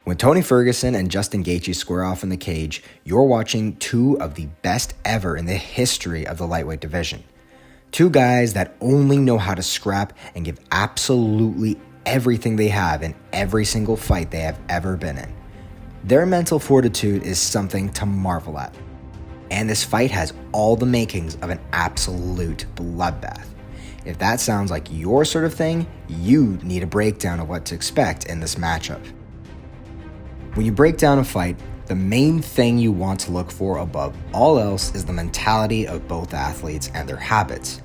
When Tony Ferguson and Justin Gaethje square off in the cage, you're watching two of the best ever in the history of the lightweight division. Two guys that only know how to scrap and give absolutely everything they have in every single fight they have ever been in. Their mental fortitude is something to marvel at. And this fight has all the makings of an absolute bloodbath. If that sounds like your sort of thing, you need a breakdown of what to expect in this matchup. When you break down a fight, the main thing you want to look for above all else is the mentality of both athletes and their habits.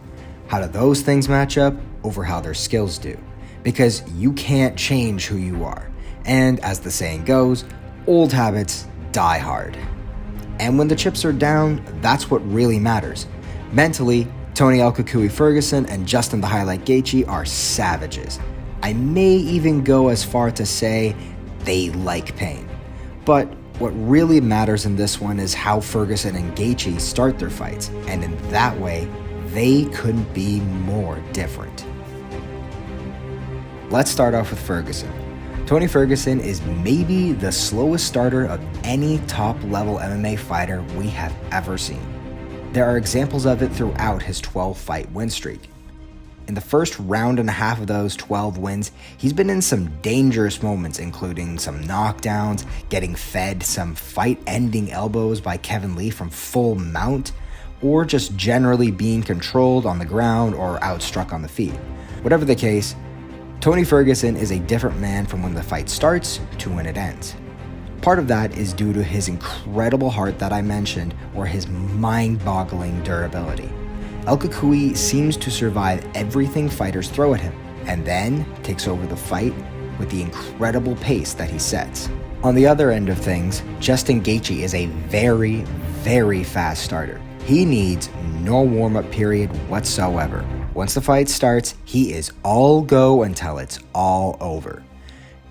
How do those things match up over how their skills do? Because you can't change who you are. And as the saying goes, old habits die hard. And when the chips are down, that's what really matters. Mentally, Tony El Cucuy Ferguson and Justin the Highlight Gaethje are savages. I may even go as far to say they like pain. But what really matters in this one is how Ferguson and Gaethje start their fights, and in that way, they couldn't be more different. Let's start off with Ferguson. Tony Ferguson is maybe the slowest starter of any top-level MMA fighter we have ever seen. There are examples of it throughout his 12-fight win streak. In the first round and a half of those 12 wins, he's been in some dangerous moments, including some knockdowns, getting fed some fight-ending elbows by Kevin Lee from full mount, or just generally being controlled on the ground or outstruck on the feet. Whatever the case, Tony Ferguson is a different man from when the fight starts to when it ends. Part of that is due to his incredible heart that I mentioned, or his mind-boggling durability. El Cucuy seems to survive everything fighters throw at him, and then takes over the fight with the incredible pace that he sets. On the other end of things, Justin Gaethje is a very, very fast starter. He needs no warm-up period whatsoever. Once the fight starts, he is all go until it's all over.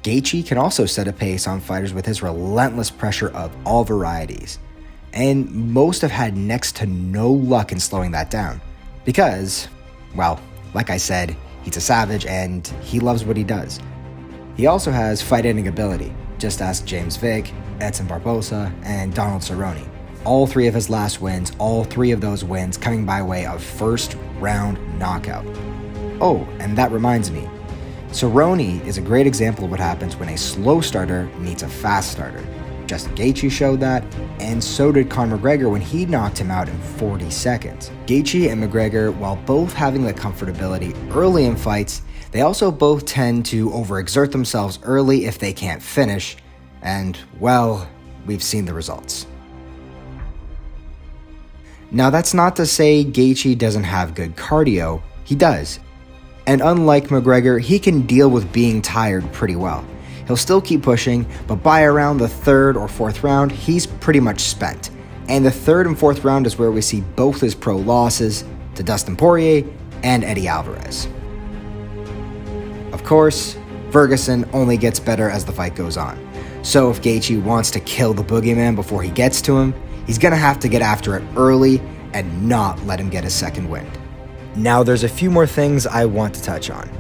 Gaethje can also set a pace on fighters with his relentless pressure of all varieties. And most have had next to no luck in slowing that down. Because, well, like I said, he's a savage and he loves what he does. He also has fight-ending ability. Just ask James Vick, Edson Barbosa, and Donald Cerrone. All three of his last wins, all three of those wins coming by way of first-round knockout. Oh, and that reminds me, Cerrone is a great example of what happens when a slow starter meets a fast starter. Justin Gaethje showed that, and so did Conor McGregor when he knocked him out in 40 seconds. Gaethje and McGregor, while both having the comfortability early in fights, they also both tend to overexert themselves early if they can't finish, and, well, we've seen the results. Now that's not to say Gaethje doesn't have good cardio, he does. And unlike McGregor, he can deal with being tired pretty well. He'll still keep pushing, but by around the third or fourth round, he's pretty much spent. And the third and fourth round is where we see both his pro losses to Dustin Poirier and Eddie Alvarez. Of course, Ferguson only gets better as the fight goes on. So if Gaethje wants to kill the boogeyman before he gets to him, he's gonna have to get after it early and not let him get his second wind. Now there's a few more things I want to touch on.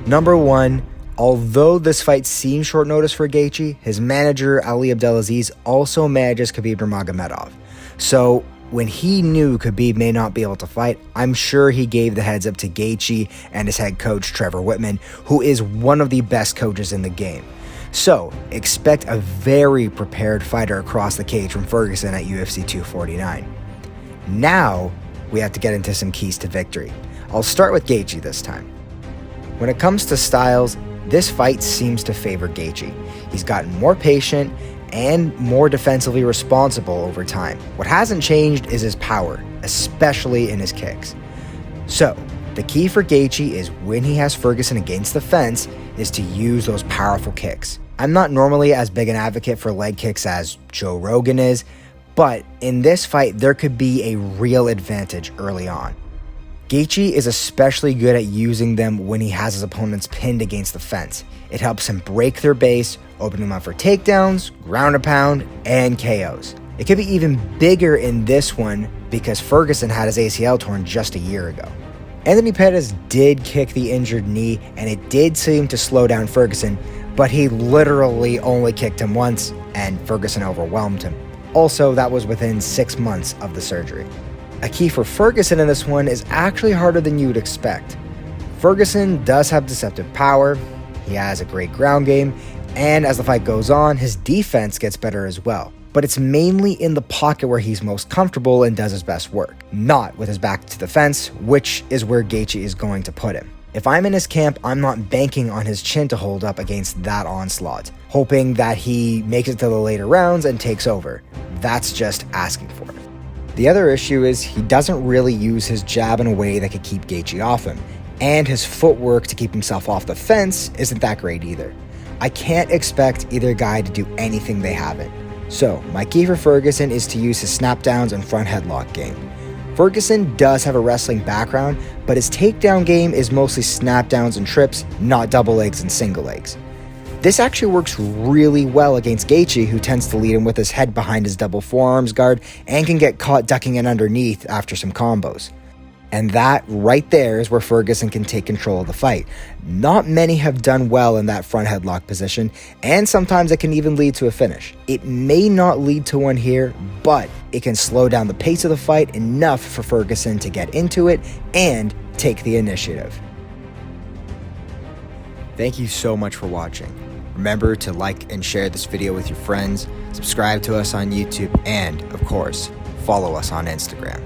Number one, although this fight seems short notice for Gaethje, his manager Ali Abdelaziz also manages Khabib Nurmagomedov. So when he knew Khabib may not be able to fight, I'm sure he gave the heads up to Gaethje and his head coach Trevor Whitman, who is one of the best coaches in the game. So expect a very prepared fighter across the cage from Ferguson at UFC 249. Now we have to get into some keys to victory. I'll start with Gaethje this time. When it comes to styles, this fight seems to favor Gaethje. He's gotten more patient and more defensively responsible over time. What hasn't changed is his power, especially in his kicks. So, the key for Gaethje is when he has Ferguson against the fence is to use those powerful kicks. I'm not normally as big an advocate for leg kicks as Joe Rogan is, but in this fight there could be a real advantage early on. Gaethje is especially good at using them when he has his opponents pinned against the fence. It helps him break their base, opening them up for takedowns, ground and pound, and KOs. It could be even bigger in this one because Ferguson had his ACL torn just a year ago. Anthony Pettis did kick the injured knee, and it did seem to slow down Ferguson, but he literally only kicked him once, and Ferguson overwhelmed him. Also, that was within 6 months of the surgery. A key for Ferguson in this one is actually harder than you would expect. Ferguson does have deceptive power, he has a great ground game, and as the fight goes on, his defense gets better as well. But it's mainly in the pocket where he's most comfortable and does his best work, not with his back to the fence, which is where Gaethje is going to put him. If I'm in his camp, I'm not banking on his chin to hold up against that onslaught, hoping that he makes it to the later rounds and takes over. That's just asking for it. The other issue is he doesn't really use his jab in a way that could keep Gaethje off him, and his footwork to keep himself off the fence isn't that great either. I can't expect either guy to do anything they haven't. So, my key for Ferguson is to use his snapdowns and front headlock game. Ferguson does have a wrestling background, but his takedown game is mostly snapdowns and trips, not double legs and single legs. This actually works really well against Gaethje, who tends to lead him with his head behind his double forearms guard and can get caught ducking in underneath after some combos. And that right there is where Ferguson can take control of the fight. Not many have done well in that front headlock position, and sometimes it can even lead to a finish. It may not lead to one here, but it can slow down the pace of the fight enough for Ferguson to get into it and take the initiative. Thank you so much for watching. Remember to like and share this video with your friends, subscribe to us on YouTube, and, of course, follow us on Instagram.